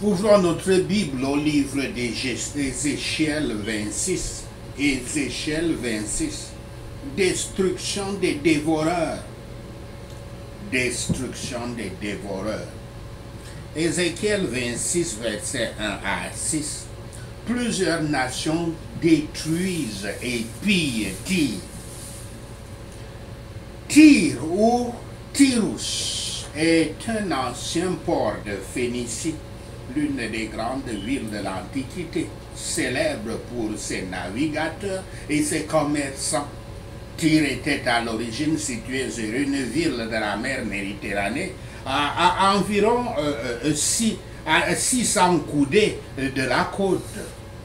Ouvrons notre Bible au livre d'Ézéchiel 26. Ézéchiel 26. Destruction des dévoreurs. Destruction des dévoreurs. Ézéchiel 26, versets 1 à 6. Plusieurs nations détruisent et pillent Tyr. Tyr ou Tyrus est un ancien port de Phénicie, l'une des grandes villes de l'Antiquité, célèbre pour ses navigateurs et ses commerçants. Tyr était à l'origine située sur une ville de la mer Méditerranée à environ 600 coudées de la côte,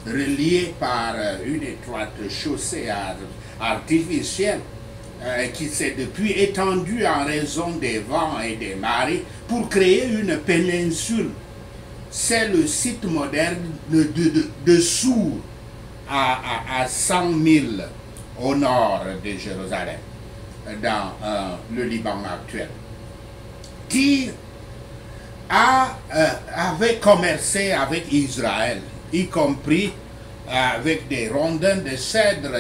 reliée par une étroite chaussée artificielle qui s'est depuis étendue en raison des vents et des marées pour créer une péninsule. C'est le site moderne de Sour, à 100 000 au nord de Jérusalem, dans le Liban actuel. Tyr avait commercé avec Israël, y compris avec des rondins de cèdre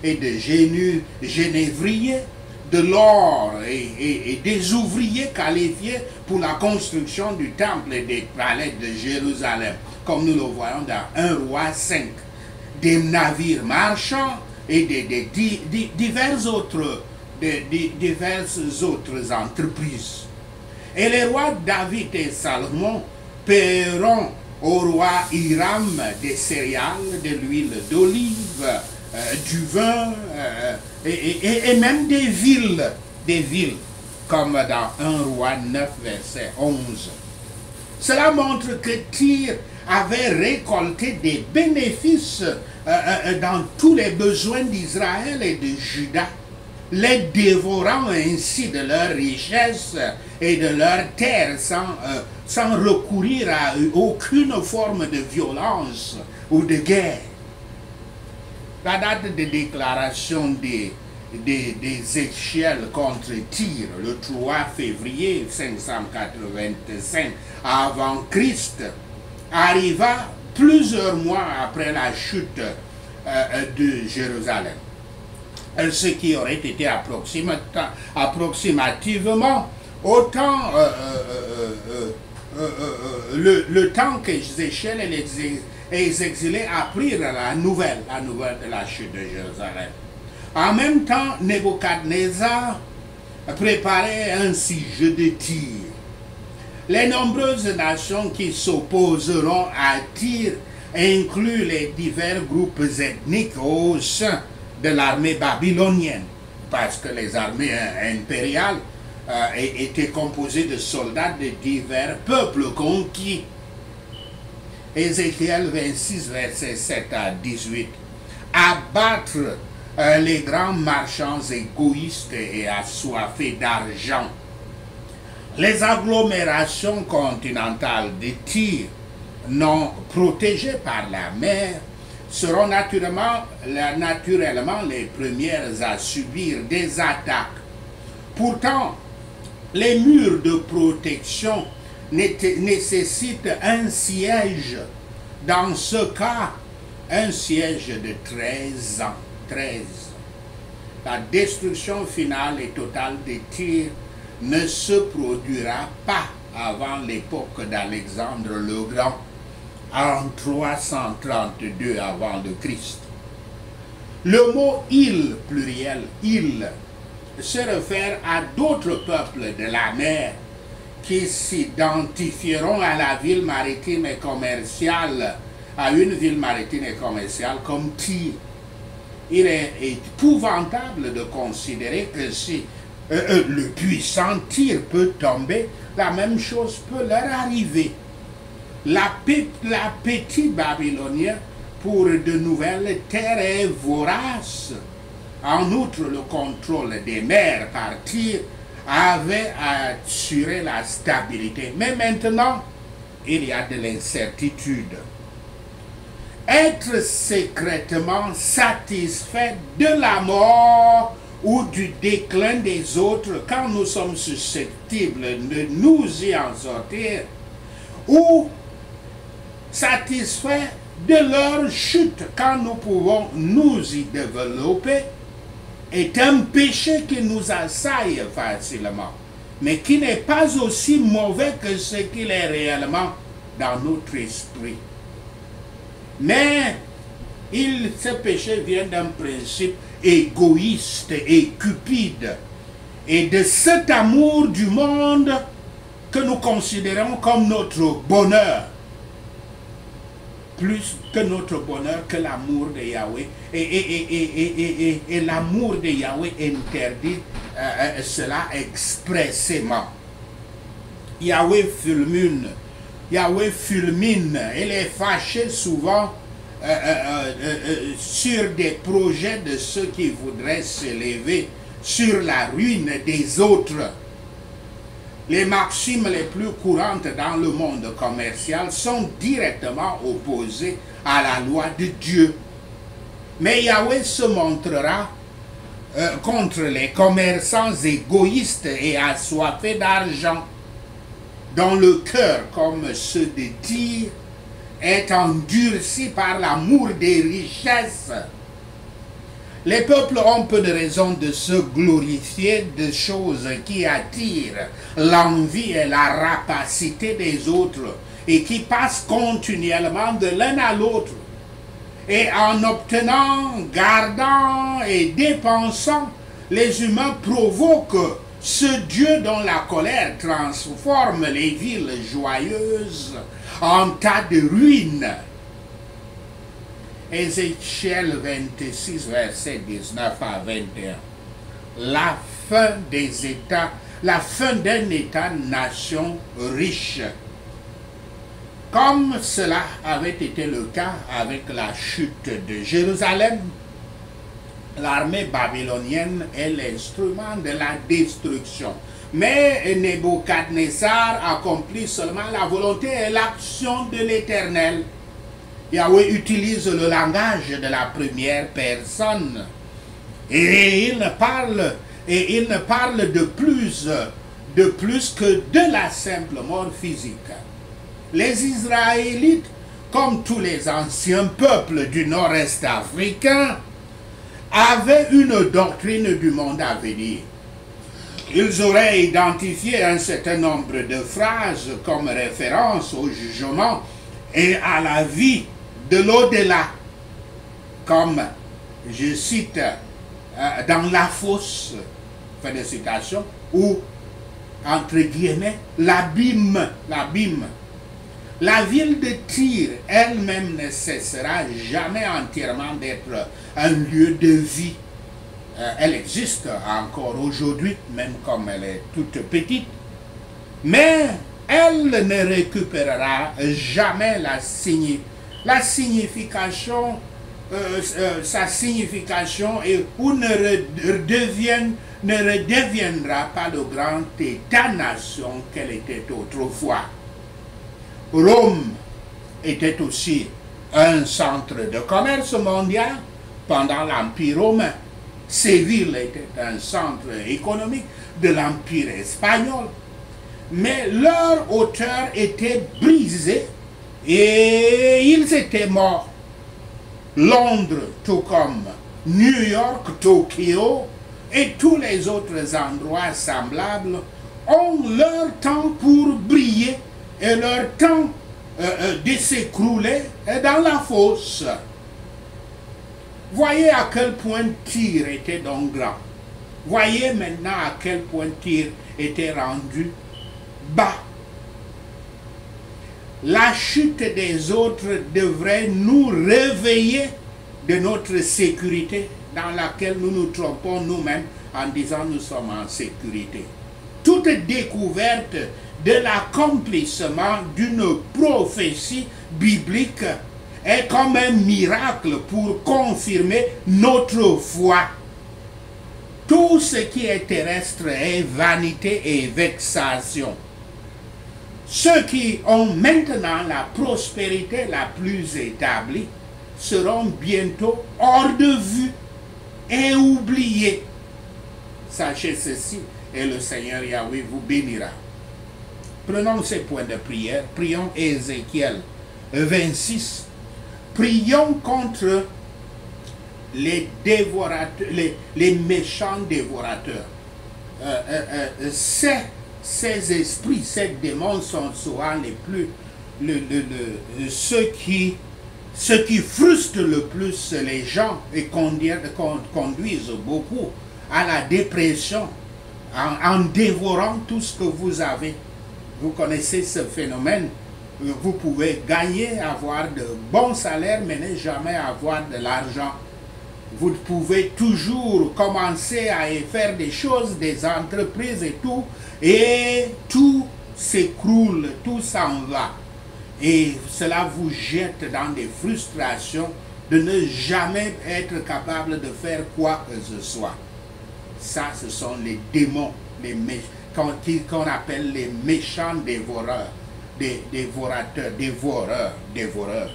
et de genévriers, de l'or et des ouvriers qualifiés pour la construction du temple et des palais de Jérusalem, comme nous le voyons dans 1 Roi 5, des navires marchands et diverses autres entreprises. Et les rois David et Salomon paieront au roi Hiram des céréales, de l'huile d'olive, du vin et même des villes, comme dans 1 Roi 9, verset 11. Cela montre que Tyr avait récolté des bénéfices dans tous les besoins d'Israël et de Juda, les dévorant ainsi de leurs richesses et de leurs terres sans recourir à aucune forme de violence ou de guerre. La date de déclaration des Ézéchiel contre Tyr, le 3 février 585 avant Christ, arriva plusieurs mois après la chute de Jérusalem. Ce qui aurait été approximativement autant le temps que Ézéchiel et les exilés apprirent la nouvelle de la chute de Jérusalem. En même temps, Nebuchadnezzar préparait un siège de Tyr. Les nombreuses nations qui s'opposeront à Tyr incluent les divers groupes ethniques au sein de l'armée babylonienne, parce que les armées impériales étaient composées de soldats de divers peuples conquis. Ézéchiel 26, versets 7 à 18. Abattre les grands marchands égoïstes et assoiffés d'argent. Les agglomérations continentales de Tyr, non protégées par la mer, seront naturellement les premières à subir des attaques. Pourtant, les murs de protection nécessitent un siège. Dans ce cas, un siège de 13 ans. 13. La destruction finale et totale de Tyr ne se produira pas avant l'époque d'Alexandre le Grand, en 332 avant le Christ. Le mot « île » pluriel « île » se réfère à d'autres peuples de la mer qui s'identifieront à la ville maritime et commerciale, à une ville maritime et commerciale comme Tyr. Il est épouvantable de considérer que si le puissant Tyr peut tomber, la même chose peut leur arriver. L'appétit babylonien pour de nouvelles terres est vorace. En outre, le contrôle des mers par Tyr avait assuré la stabilité. Mais maintenant, il y a de l'incertitude. Être secrètement satisfait de la mort ou du déclin des autres quand nous sommes susceptibles de nous y en sortir, ou satisfaits de leur chute quand nous pouvons nous y développer est un péché qui nous assaille facilement, mais qui n'est pas aussi mauvais que ce qu'il est réellement dans notre esprit. Mais ce péché vient d'un principe égoïste et cupide, et de cet amour du monde que nous considérons comme notre bonheur, plus que notre bonheur, que l'amour de Yahweh. Et l'amour de Yahweh interdit cela expressément. Yahweh fulmine, il est fâché souvent sur des projets de ceux qui voudraient s'élever sur la ruine des autres. Les maximes les plus courantes dans le monde commercial sont directement opposées à la loi de Dieu. Mais Yahweh se montrera contre les commerçants égoïstes et assoiffés d'argent, dont le cœur, comme ceux de Tyr, est endurci par l'amour des richesses. Les peuples ont peu de raisons de se glorifier de choses qui attirent l'envie et la rapacité des autres et qui passent continuellement de l'un à l'autre. Et en obtenant, gardant et dépensant, les humains provoquent ce Dieu dont la colère transforme les villes joyeuses en tas de ruines. Ézéchiel 26, verset 19 à 21. La fin des États, la fin d'un État-nation riche. Comme cela avait été le cas avec la chute de Jérusalem, l'armée babylonienne est l'instrument de la destruction. Mais Nebuchadnezzar accomplit seulement la volonté et l'action de l'Éternel. Yahweh utilise le langage de la première personne. Et il ne parle de plus que de la simple mort physique. Les Israélites, comme tous les anciens peuples du nord-est africain, avaient une doctrine du monde à venir. Ils auraient identifié un certain nombre de phrases comme référence au jugement et à la vie de l'au-delà, comme, je cite, dans la fosse, fin de citation, ou, entre guillemets, l'abîme. La ville de Tyr elle-même ne cessera jamais entièrement d'être un lieu de vie. Elle existe encore aujourd'hui, même comme elle est toute petite, mais elle ne récupérera jamais sa signification et ou ne redeviendra pas le grand État-nation qu'elle était autrefois. Rome était aussi un centre de commerce mondial pendant l'Empire romain. Séville était un centre économique de l'Empire espagnol. Mais leur hauteur était brisée et ils étaient morts. Londres, tout comme New York, Tokyo et tous les autres endroits semblables ont leur temps pour briller et leur temps de s'écrouler dans la fosse. Voyez à quel point Tyr était donc grand. Voyez maintenant à quel point Tyr était rendu bas. La chute des autres devrait nous réveiller de notre sécurité dans laquelle nous nous trompons nous-mêmes en disant nous sommes en sécurité. Toute découverte de l'accomplissement d'une prophétie biblique est comme un miracle pour confirmer notre foi. Tout ce qui est terrestre est vanité et vexation. Ceux qui ont maintenant la prospérité la plus établie seront bientôt hors de vue et oubliés. Sachez ceci, et le Seigneur Yahweh vous bénira. Prenons ces points de prière. Prions Ézéchiel 26. Prions contre les dévorateurs, les méchants dévorateurs. Ces esprits, ces démons sont souvent les plus, ceux qui frustrent le plus les gens et conduisent beaucoup à la dépression en dévorant tout ce que vous avez. Vous connaissez ce phénomène. Vous pouvez gagner, avoir de bons salaires, mais ne jamais avoir de l'argent. Vous pouvez toujours commencer à faire des choses, des entreprises et tout s'écroule, tout s'en va. Et cela vous jette dans des frustrations de ne jamais être capable de faire quoi que ce soit. Ça, ce sont les démons, qu'on appelle les méchants dévoreurs, dévoreurs.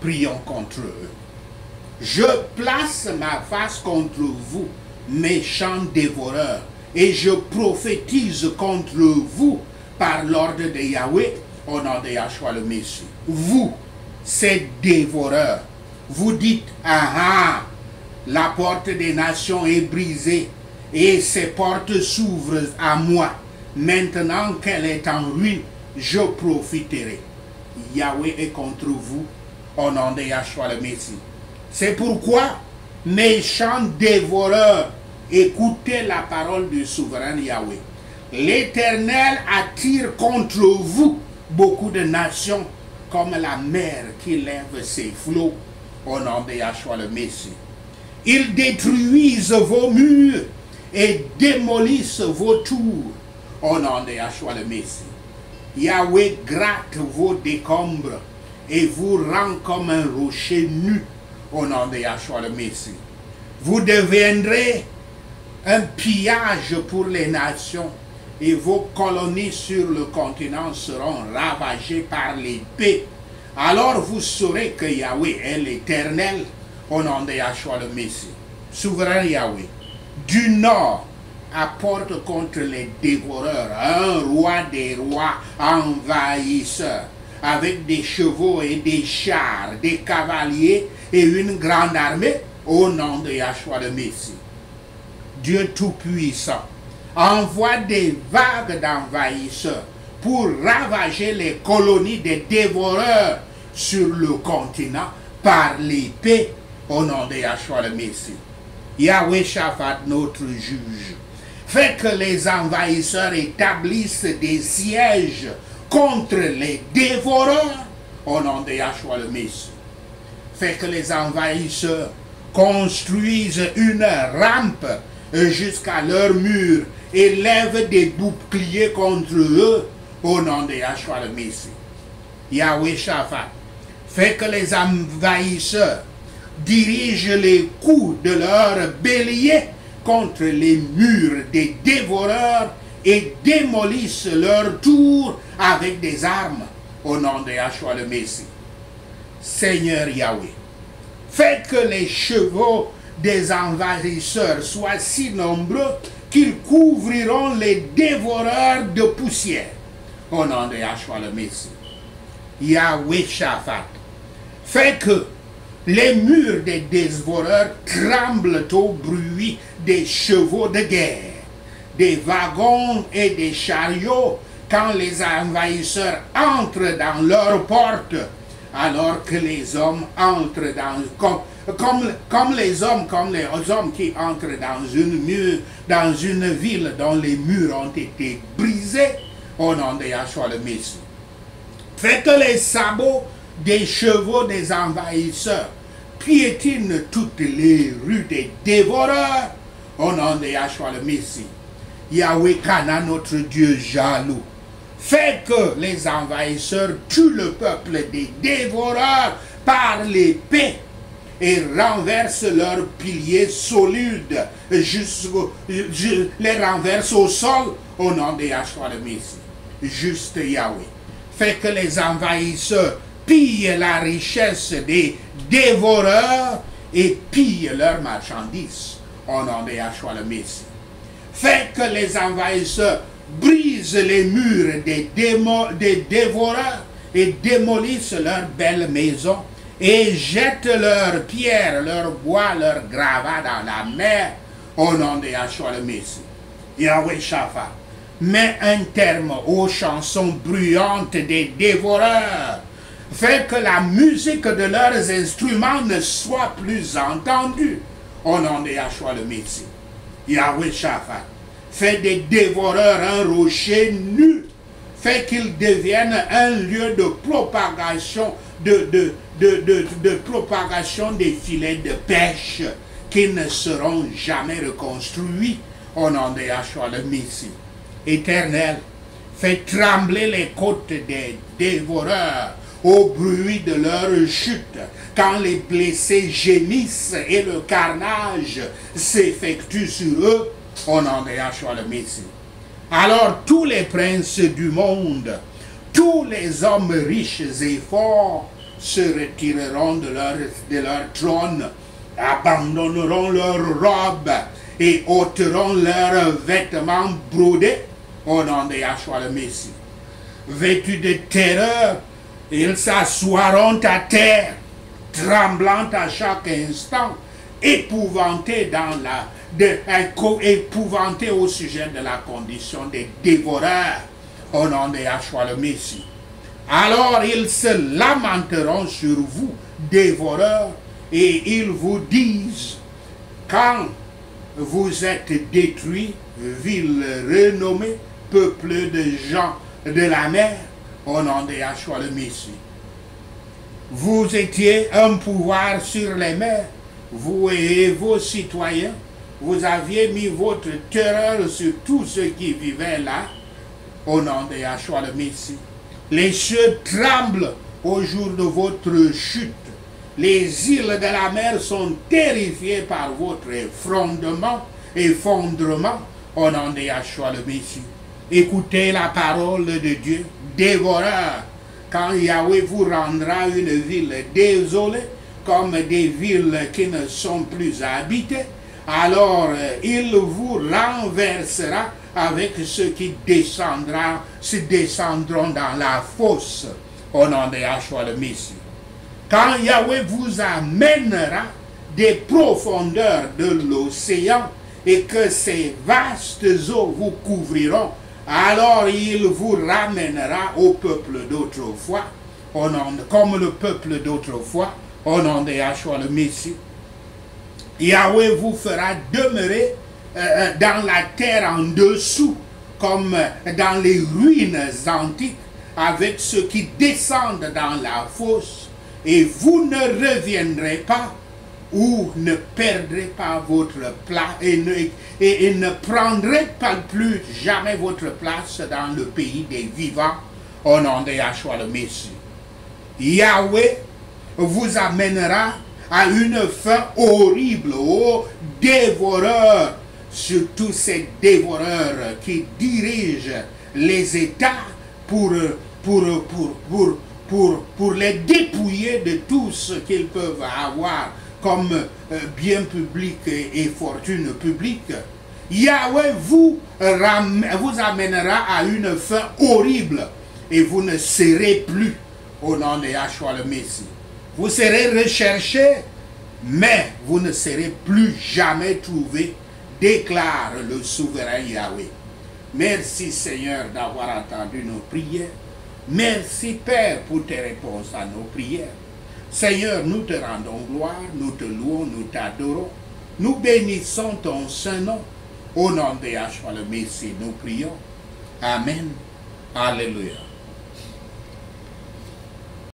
Prions contre eux. Je place ma face contre vous, méchants dévoreurs, et je prophétise contre vous par l'ordre de Yahweh, au nom de Yahshua le Messie. Vous, ces dévoreurs, vous dites, ah, la porte des nations est brisée et ses portes s'ouvrent à moi. Maintenant qu'elle est en ruine, je profiterai. Yahweh est contre vous, au nom de Yahshua le Messie. C'est pourquoi, méchants dévoreurs, écoutez la parole du souverain Yahweh. L'Éternel attire contre vous beaucoup de nations, comme la mer qui lève ses flots, au nom de Yahshua le Messie. Ils détruisent vos murs et démolissent vos tours, au nom de Yahshua le Messie. Yahweh gratte vos décombres et vous rend comme un rocher nu, au nom de Yahshua le Messie. Vous deviendrez un pillage pour les nations et vos colonies sur le continent seront ravagées par l'épée. Alors vous saurez que Yahweh est l'Éternel, au nom de Yahshua le Messie. Souverain Yahweh, du nord apporte contre les dévoreurs un roi des rois envahisseur, avec des chevaux et des chars, des cavaliers et une grande armée, au nom de Yahshua le Messie. Dieu Tout-Puissant envoie des vagues d'envahisseurs pour ravager les colonies des dévoreurs sur le continent par l'épée, au nom de Yahshua le Messie. Yahweh Shaphat, notre juge, fait que les envahisseurs établissent des sièges contre les dévoreurs, au nom de Yahshua le Messie. Fait que les envahisseurs construisent une rampe jusqu'à leur mur et lèvent des boucliers contre eux, au nom de Yahshua le Messie. Yahweh Shaphat fait que les envahisseurs dirigent les coups de leur bélier contre les murs des dévoreurs et démolissent leurs tours avec des armes, au nom de Yahshua le Messie. Seigneur Yahweh, fais que les chevaux des envahisseurs soient si nombreux qu'ils couvriront les dévoreurs de poussière, au nom de Yahshua le Messie. Yahweh Shaphat, fais que les murs des dévoreurs tremblent au bruit des chevaux de guerre, des wagons et des chariots quand les envahisseurs entrent dans leurs portes, alors que les hommes entrent comme les hommes qui entrent dans une ville dont les murs ont été brisés, au nom de Yahshua le Messie. Fais que les sabots des chevaux des envahisseurs piétinent toutes les rues des dévoreurs, au nom de Yahshua le Messie. Yahweh Kana, notre Dieu jaloux, fait que les envahisseurs tuent le peuple des dévoreurs par l'épée et renversent leurs piliers solides, les renversent au sol, au nom de Yahshua le Messie. Juste Yahweh, fait que les envahisseurs pillent la richesse des dévoreurs et pillent leurs marchandises, au nom de Yahshua le Messie. Fait que les envahisseurs brisent les murs des dévoreurs et démolissent leurs belles maisons et jettent leurs pierres, leurs bois, leurs gravats dans la mer au nom de Yahshua le Messie. Yahweh Shaphat, mets un terme aux chansons bruyantes des dévoreurs. Fais que la musique de leurs instruments ne soit plus entendue au nom de Yahshua le Messie. Yahweh Shaphat, fais des dévoreurs un rocher nu. Fais qu'ils deviennent un lieu de propagation, de propagation des filets de pêche qui ne seront jamais reconstruits au nom de Yahshua le Messie. Éternel, fais trembler les côtes des dévoreurs au bruit de leur chute, quand les blessés gémissent et le carnage s'effectue sur eux, au nom de Yahshua le Messie. Alors tous les princes du monde, tous les hommes riches et forts se retireront de leur trône, abandonneront leurs robes et ôteront leurs vêtements brodés au nom de Yahshua le Messie. Vêtus de terreur, ils s'assoiront à terre, tremblant à chaque instant, épouvantés épouvantés au sujet de la condition des dévoreurs au nom de Yahshua le Messie. Alors ils se lamenteront sur vous, dévoreurs, et ils vous disent, quand vous êtes détruits, ville renommée, peuple de gens de la mer, au nom de Yahshua le Messie. Vous étiez un pouvoir sur les mers, vous et vos citoyens, vous aviez mis votre terreur sur tous ceux qui vivaient là, au nom de Yahshua le Messie. Les cieux tremblent au jour de votre chute. Les îles de la mer sont terrifiées par votre effondrement, au nom de Yahshua le Messie. Écoutez la parole de Dieu, dévoreur, quand Yahweh vous rendra une ville désolée, comme des villes qui ne sont plus habitées, alors il vous renversera avec ceux qui descendront dans la fosse au nom de Yahshua le Messie. Quand Yahweh vous amènera des profondeurs de l'océan et que ces vastes eaux vous couvriront, alors il vous ramènera au peuple d'autrefois, comme le peuple d'autrefois, au nom de Yahshua le Messie. Yahweh vous fera demeurer dans la terre en dessous, comme dans les ruines antiques, avec ceux qui descendent dans la fosse, et vous ne reviendrez pas ou ne perdrez pas votre place et ne prendrez pas plus jamais votre place dans le pays des vivants, au nom de Yahshua le Messie. Yahweh vous amènera à une fin horrible, ô dévoreurs, surtout ces dévoreurs qui dirigent les États pour les dépouiller de tout ce qu'ils peuvent avoir comme bien public et fortune publique. Yahweh vous amènera à une fin horrible et vous ne serez plus au nom de Yahshua le Messie. Vous serez recherchés, mais vous ne serez plus jamais trouvés, déclare le souverain Yahweh. Merci Seigneur d'avoir entendu nos prières. Merci Père pour tes réponses à nos prières. Seigneur, nous te rendons gloire, nous te louons, nous t'adorons. Nous bénissons ton saint nom. Au nom de Yahshua le Messie, nous prions. Amen. Alléluia.